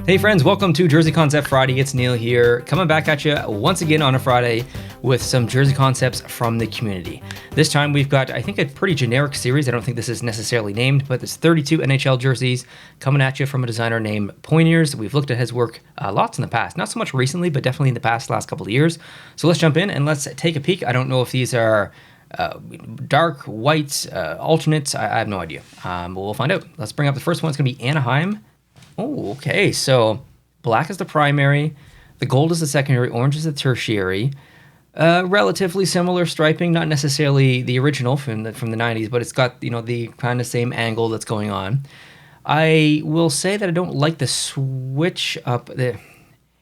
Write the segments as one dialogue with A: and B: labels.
A: Hey friends, welcome to Jersey Concept Friday. It's Neil here, coming back at you once again on a Friday with some Jersey concepts from the community. This time we've got, I think, a pretty generic series. I don't think this is necessarily named, but there's 32 NHL jerseys coming at you from a designer named Poiniers. We've looked at his work lots in the past, not so much recently, but definitely in the last couple of years. So let's jump in and let's take a peek. I don't know if these are dark, white, alternates. I have no idea. But we'll find out. Let's bring up the first one. It's going to be Anaheim. Oh, okay. So black is the primary, the gold is the secondary, orange is the tertiary. Relatively similar striping, not necessarily the original from the 90s, but it's got the kind of same angle that's going on. I will say that I don't like the switch up.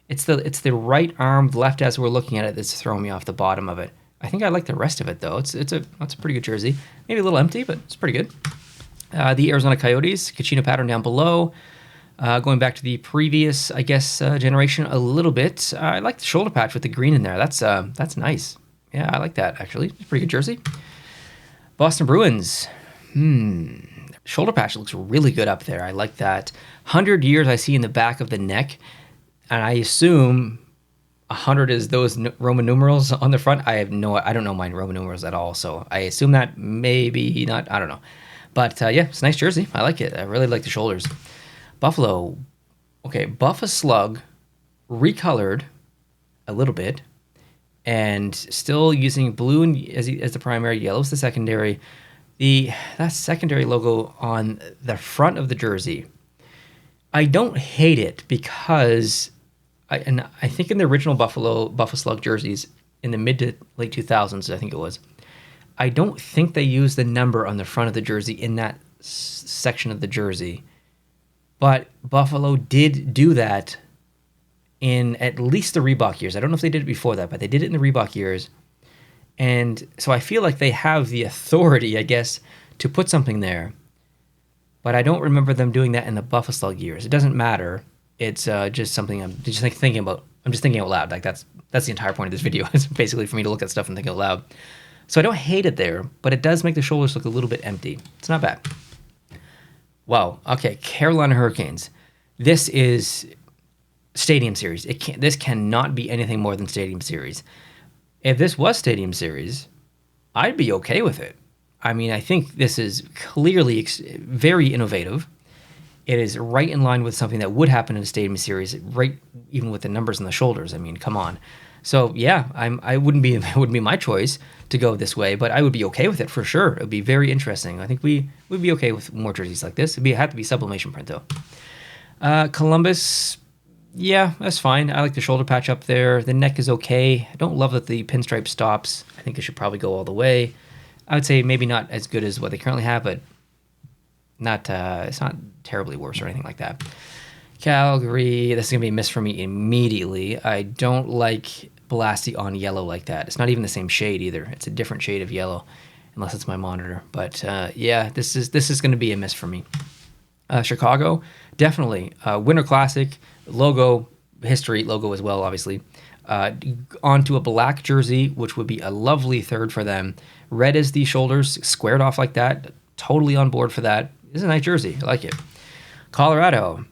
A: It's the right arm left as we're looking at it that's throwing me off the bottom of it. I think I like the rest of it though. It's a pretty good jersey. Maybe a little empty, but it's pretty good. The Arizona Coyotes, Kachina pattern down below. Going back to the previous, I guess, generation a little bit. I like the shoulder patch with the green in there. That's nice. Yeah, I like that, actually. It's a pretty good jersey. Boston Bruins. Shoulder patch looks really good up there. I like that. 100 years I see in the back of the neck, and I assume 100 is those Roman numerals on the front. I don't know my Roman numerals at all, so I assume that maybe not. I don't know. But yeah, it's a nice jersey. I like it. I really like the shoulders. Buffalo, okay, Buffa Slug, recolored a little bit, and still using blue as the primary, yellow is the secondary. That secondary logo on the front of the jersey, I don't hate it because I think in the original Buffa Slug jerseys in the mid to late 2000s, I think it was, I don't think they used the number on the front of the jersey in that section of the jersey. But Buffalo did do that in at least the Reebok years. I don't know if they did it before that, but they did it in the Reebok years. And so I feel like they have the authority, I guess, to put something there. But I don't remember them doing that in the Buffalo Slug years. It doesn't matter. It's just something I'm just thinking about. I'm just thinking out loud. Like that's the entire point of this video. It's basically for me to look at stuff and think out loud. So I don't hate it there, but it does make the shoulders look a little bit empty. It's not bad. Wow. Okay. Carolina Hurricanes. This is Stadium Series. This cannot be anything more than Stadium Series. If this was Stadium Series, I'd be okay with it. I mean, I think this is clearly very innovative. It is right in line with something that would happen in a Stadium Series, right? Even with the numbers on the shoulders. I mean, come on. So yeah, it wouldn't be my choice to go this way, but I would be okay with it for sure. It would be very interesting. I think we would be okay with more jerseys like this. It'd have to be sublimation print though. Columbus, yeah, that's fine. I like the shoulder patch up there. The neck is okay. I don't love that the pinstripe stops. I think it should probably go all the way. I would say maybe not as good as what they currently have, but it's not terribly worse or anything like that. Calgary, this is going to be a miss for me immediately. I don't like Blasty on yellow like that. It's not even the same shade either. It's a different shade of yellow, unless it's my monitor. But yeah, this is going to be a miss for me. Chicago, definitely. Winter Classic, logo, history, logo as well, obviously. Onto a black jersey, which would be a lovely third for them. Red is the shoulders, squared off like that. Totally on board for that. This is a nice jersey. I like it. Colorado.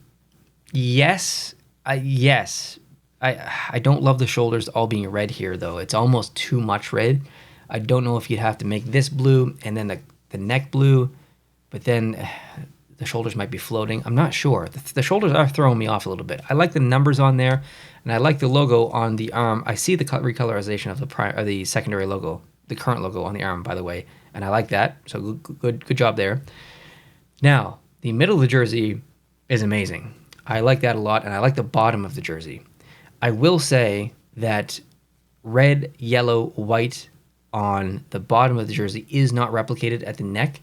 A: Yes. I don't love the shoulders all being red here, though. It's almost too much red. I don't know if you'd have to make this blue and then the neck blue, but then the shoulders might be floating. I'm not sure. The shoulders are throwing me off a little bit. I like the numbers on there, and I like the logo on the arm. I see the recolorization of the secondary logo, the current logo on the arm, by the way, and I like that. So good job there. Now, the middle of the jersey is amazing. I like that a lot, and I like the bottom of the jersey. I will say that red, yellow, white on the bottom of the jersey is not replicated at the neck,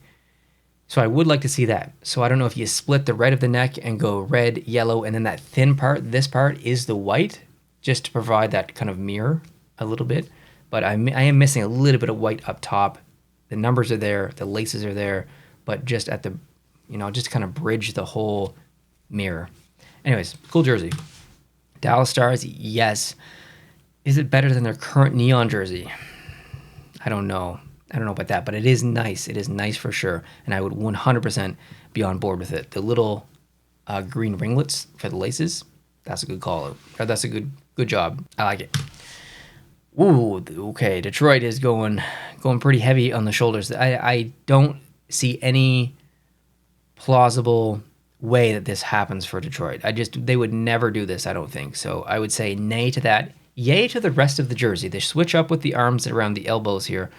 A: so I would like to see that. So I don't know if you split the red of the neck and go red, yellow, and then that thin part, this part, is the white, just to provide that kind of mirror a little bit. But I am missing a little bit of white up top. The numbers are there, the laces are there, but just at the, just to kind of bridge the whole mirror. Anyways, cool jersey. Dallas Stars, yes. Is it better than their current neon jersey? I don't know. I don't know about that, but it is nice. It is nice for sure, and I would 100% be on board with it. The little green ringlets for the laces, That's a good call out. That's a good job. I like it. Ooh, okay. Detroit is going pretty heavy on the shoulders. I don't see any plausible way that this happens for Detroit. They would never do this, I don't think. So I would say nay to that. Yay to the rest of the jersey. The switch up with the arms around the elbows here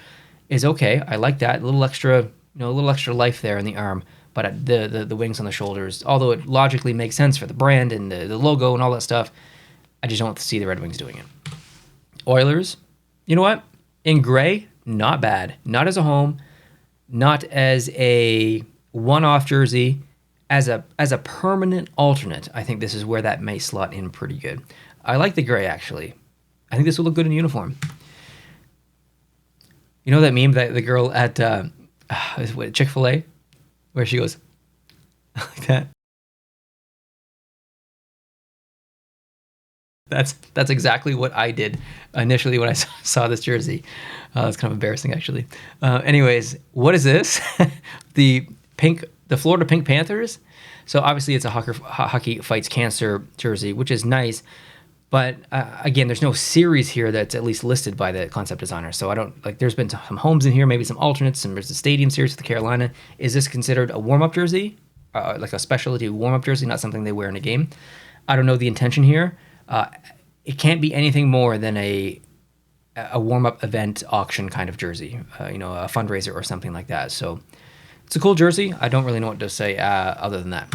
A: is okay. I like that. A little extra, a little extra life there in the arm. But the wings on the shoulders, although it logically makes sense for the brand and the logo and all that stuff, I just don't see the Red Wings doing it. Oilers, you know what? In gray, not bad. Not as a home, not as a one-off jersey. As a permanent alternate, I think this is where that may slot in pretty good. I like the gray, actually. I think this will look good in uniform. You know that meme that the girl at Chick-fil-A, where she goes like that? That's exactly what I did initially when I saw this jersey. It's kind of embarrassing, actually. Anyways, what is this? the Florida Pink Panthers. So obviously it's a Hockey Fights Cancer jersey, which is nice. But again, there's no series here that's at least listed by the concept designer. So I don't like. There's been some homes in here, maybe some alternates, and there's the stadium series with Carolina. Is this considered a warm-up jersey, like a specialty warm-up jersey, not something they wear in a game? I don't know the intention here. It can't be anything more than a warm-up event auction kind of jersey, a fundraiser or something like that. So it's a cool jersey. I don't really know what to say other than that.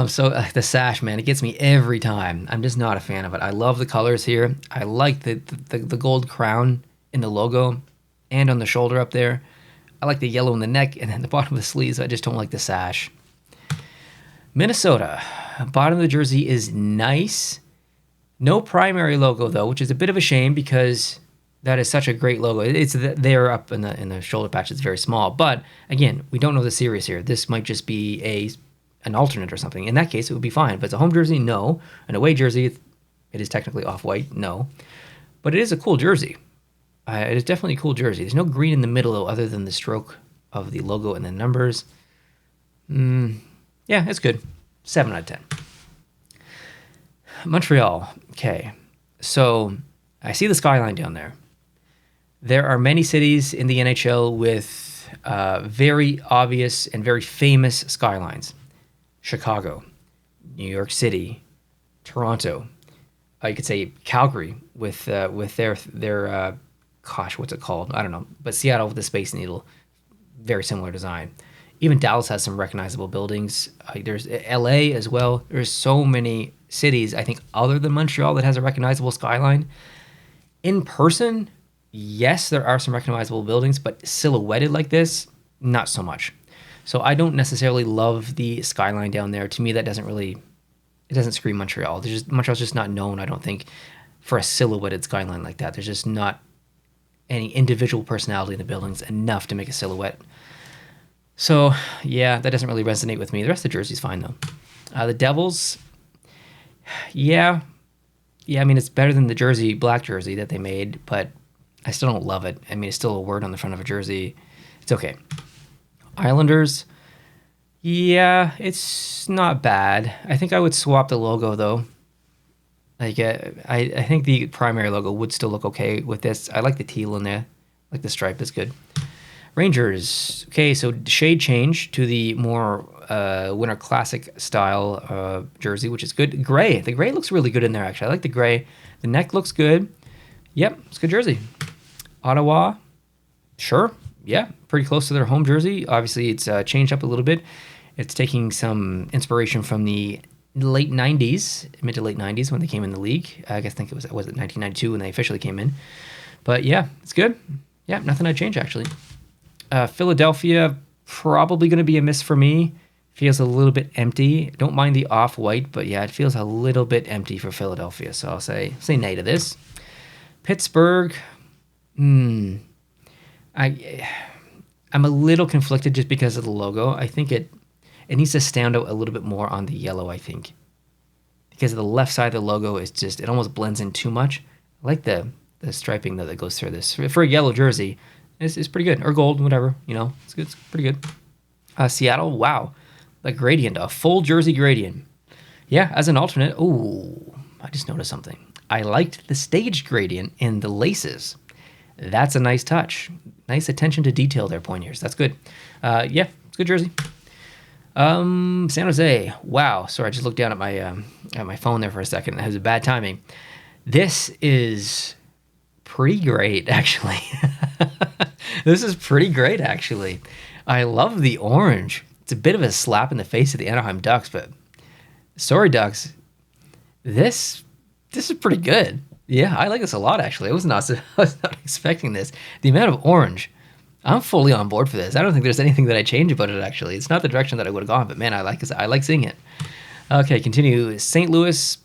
A: So the sash, man, it gets me every time. I'm just not a fan of it. I love the colors here. I like the gold crown in the logo and on the shoulder up there. I like the yellow in the neck and then the bottom of the sleeves. I just don't like the sash. Minnesota, bottom of the jersey is nice. No primary logo though, which is a bit of a shame because that is such a great logo. It's there up in the shoulder patch. It's very small, but again, we don't know the series here. This might just be an alternate or something. In that case, it would be fine. But it's a home jersey, no. An away jersey, it is technically off-white, no. But it is a cool jersey. It is definitely a cool jersey. There's no green in the middle, though, other than the stroke of the logo and the numbers. Yeah, it's good. 7 out of 10. Montreal. Okay. So I see the skyline down there. There are many cities in the NHL with very obvious and very famous skylines. Chicago, New York City, Toronto. You could say Calgary with their what's it called? I don't know. But Seattle with the Space Needle, very similar design. Even Dallas has some recognizable buildings. There's LA as well. There's so many cities, I think, other than Montreal that has a recognizable skyline. In person, yes, there are some recognizable buildings, but silhouetted like this, not so much. So I don't necessarily love the skyline down there. To me, that doesn't scream Montreal. Montreal's just not known, I don't think, for a silhouetted skyline like that. There's just not any individual personality in the buildings enough to make a silhouette. So yeah, that doesn't really resonate with me. The rest of the jersey's fine though. The Devils, yeah. I mean, it's better than the black jersey that they made, but I still don't love it. I mean, it's still a word on the front of a jersey. It's okay. Islanders, yeah, it's not bad. I think I would swap the logo though. Like, I think the primary logo would still look okay with this. I like the teal in there, like the stripe is good. Rangers, okay, so shade change to the more Winter Classic style jersey, which is good. Gray, the gray looks really good in there actually. I like the gray. The neck looks good. Yep, it's a good jersey. Ottawa, sure. Yeah, pretty close to their home jersey. Obviously, it's changed up a little bit. It's taking some inspiration from the late 90s, mid to late 90s when they came in the league. I think it was 1992 when they officially came in. But yeah, it's good. Yeah, nothing I'd change actually. Philadelphia, probably going to be a miss for me. Feels a little bit empty. Don't mind the off-white, but yeah, it feels a little bit empty for Philadelphia. So I'll say nay to this. Pittsburgh, I'm a little conflicted just because of the logo. I think it needs to stand out a little bit more on the yellow, I think. Because the left side of the logo is just, it almost blends in too much. I like the striping though that goes through this. For a yellow jersey, it's pretty good. Or gold, whatever, it's good. It's pretty good. Seattle, wow. the gradient, a full jersey gradient. Yeah, as an alternate, oh, I just noticed something. I liked the staged gradient in the laces. That's a nice touch. Nice attention to detail there, Pointers. That's good. Yeah, it's a good jersey. San Jose. Wow. Sorry, I just looked down at my phone there for a second. It was a bad timing. This is pretty great, actually. This is pretty great, actually. I love the orange. It's a bit of a slap in the face of the Anaheim Ducks, but sorry, Ducks. This is pretty good. Yeah, I like this a lot, actually. I was not expecting this. The amount of orange, I'm fully on board for this. I don't think there's anything that I change about it, actually. It's not the direction that I would have gone, but man, I like seeing it. Okay, continue. St. Louis,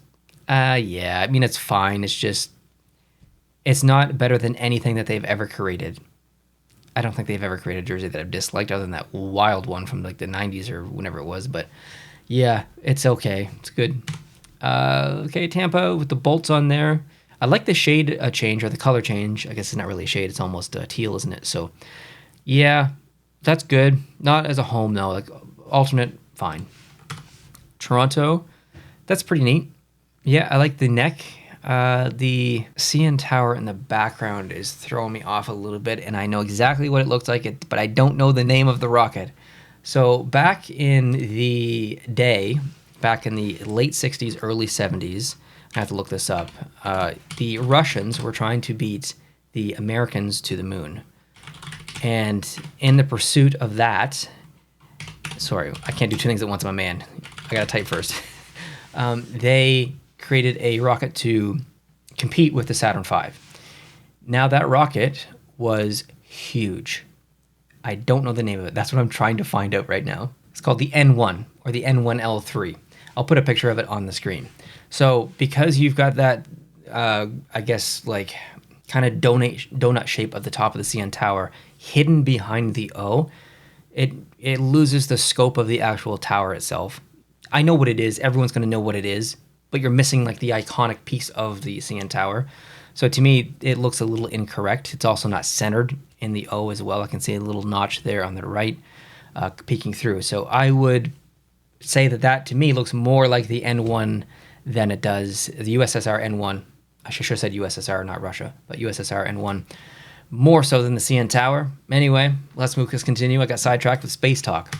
A: yeah, I mean, it's fine. It's just, it's not better than anything that they've ever created. I don't think they've ever created a jersey that I've disliked other than that wild one from like the 90s or whenever it was, but yeah, it's okay. It's good. Okay, Tampa with the bolts on there. I like the shade change or the color change. I guess it's not really a shade. It's almost teal, isn't it? So, yeah, that's good. Not as a home, though. Like, alternate, fine. Toronto, that's pretty neat. Yeah, I like the neck. The CN Tower in the background is throwing me off a little bit, and I know exactly what it looks like, but I don't know the name of the rocket. So, back in the day, back in the late 60s, early 70s, I have to look this up. The Russians were trying to beat the Americans to the moon. And in the pursuit of that, sorry, I can't do two things at once, my man. I gotta type first. They created a rocket to compete with the Saturn V. Now that rocket was huge. I don't know the name of it. That's what I'm trying to find out right now. It's called the N1 or the N1L3. I'll put a picture of it on the screen. So because you've got that, I guess, like kind of donut shape of the top of the CN Tower hidden behind the O, it loses the scope of the actual tower itself. I know what it is. Everyone's going to know what it is, but you're missing like the iconic piece of the CN Tower. So to me, it looks a little incorrect. It's also not centered in the O as well. I can see a little notch there on the right peeking through. So I would say that to me looks more like the N1 than it does the USSR N1. I should have said USSR, not Russia, but USSR N1. More so than the CN Tower. Anyway, let's continue. I got sidetracked with space talk.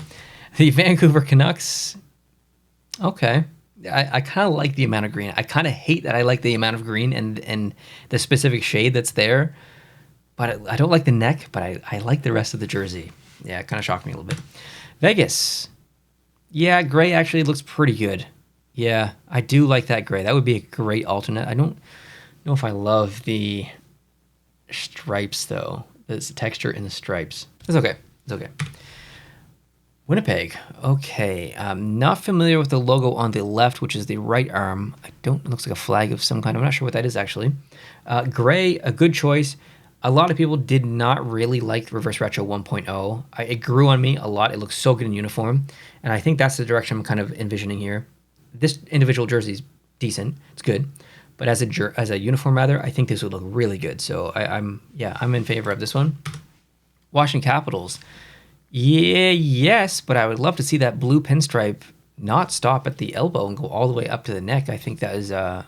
A: The Vancouver Canucks, okay. I kind of like the amount of green. I kind of hate that I like the amount of green and the specific shade that's there. But I don't like the neck, but I like the rest of the jersey. Yeah, it kind of shocked me a little bit. Vegas. Yeah, gray actually looks pretty good. Yeah, I do like that gray. That would be a great alternate. I don't know if I love the stripes, though. There's the texture in the stripes. It's okay. It's okay. Winnipeg. Okay. I'm not familiar with the logo on the left, which is the right arm. It looks like a flag of some kind. I'm not sure what that is, actually. Gray, a good choice. A lot of people did not really like Reverse Retro 1.0. It grew on me a lot. It looks so good in uniform. And I think that's the direction I'm kind of envisioning here. This individual jersey is decent. It's good. But as a uniform, rather, I think this would look really good. So I'm in favor of this one. Washington Capitals. Yeah, yes, but I would love to see that blue pinstripe not stop at the elbow and go all the way up to the neck. I think that is, I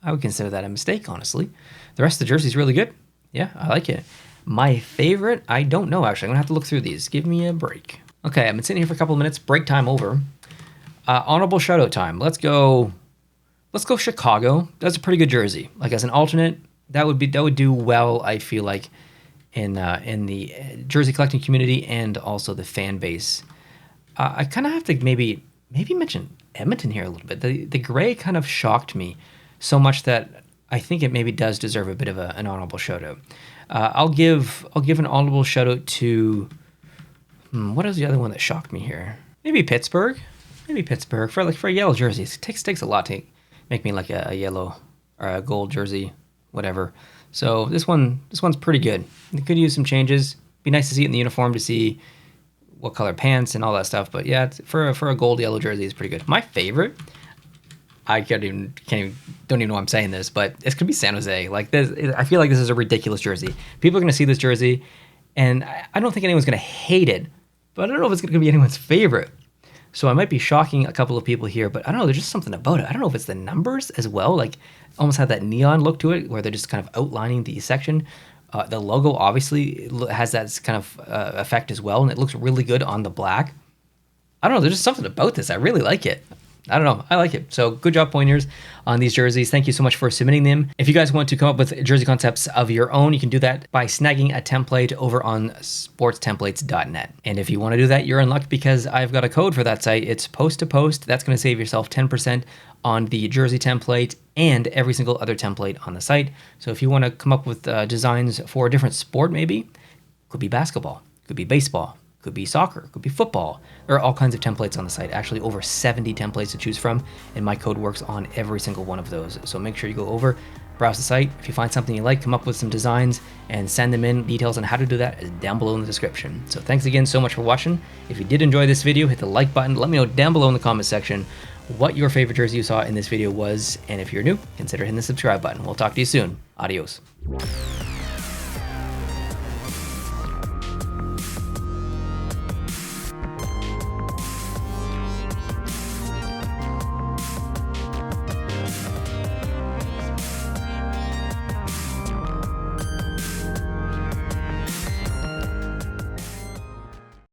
A: would consider that a mistake, honestly. The rest of the jersey is really good. Yeah, I like it. My favorite, I don't know, actually. I'm going to have to look through these. Give me a break. Okay, I've been sitting here for a couple of minutes. Break time over. Honorable shout-out time. Let's go Chicago. That's a pretty good jersey. Like, as an alternate, that would do well, I feel like, in the jersey collecting community and also the fan base. I kind of have to maybe mention Edmonton here a little bit. The gray kind of shocked me so much that I think it maybe does deserve a bit of an honorable shout out. I'll give an honorable shout out to what is the other one that shocked me here? Maybe Pittsburgh for yellow jerseys. It takes a lot to make me like a yellow or a gold jersey, whatever. So this one's pretty good. It could use some changes. Be nice to see it in the uniform to see what color pants and all that stuff. But yeah, for a gold yellow jersey, it's pretty good. My favorite, I don't even know why I'm saying this, but it's gonna be San Jose. Like this, I feel like this is a ridiculous jersey. People are gonna see this jersey, and I don't think anyone's gonna hate it, but I don't know if it's gonna be anyone's favorite. So I might be shocking a couple of people here, but I don't know, there's just something about it. I don't know if it's the numbers as well, like almost had that neon look to it where they're just kind of outlining the section. The logo obviously has that kind of effect as well, and it looks really good on the black. I don't know, there's just something about this. I really like it. I don't know. I like it. So good job, Pointers, on these jerseys. Thank you so much for submitting them. If you guys want to come up with jersey concepts of your own, you can do that by snagging a template over on sportstemplates.net. And if you want to do that, you're in luck because I've got a code for that site. It's post to post. That's going to save yourself 10% on the jersey template and every single other template on the site. So if you want to come up with designs for a different sport, maybe, could be basketball, could be baseball, could be soccer, could be football. There are all kinds of templates on the site, actually over 70 templates to choose from, and my code works on every single one of those. So make sure you go over, browse the site. If you find something you like, come up with some designs and send them in. Details on how to do that is down below in the description. So thanks again so much for watching. If you did enjoy this video, hit the like button. Let me know down below in the comment section what your favorite jersey you saw in this video was, and if you're new, consider hitting the subscribe button. We'll talk to you soon. Adios.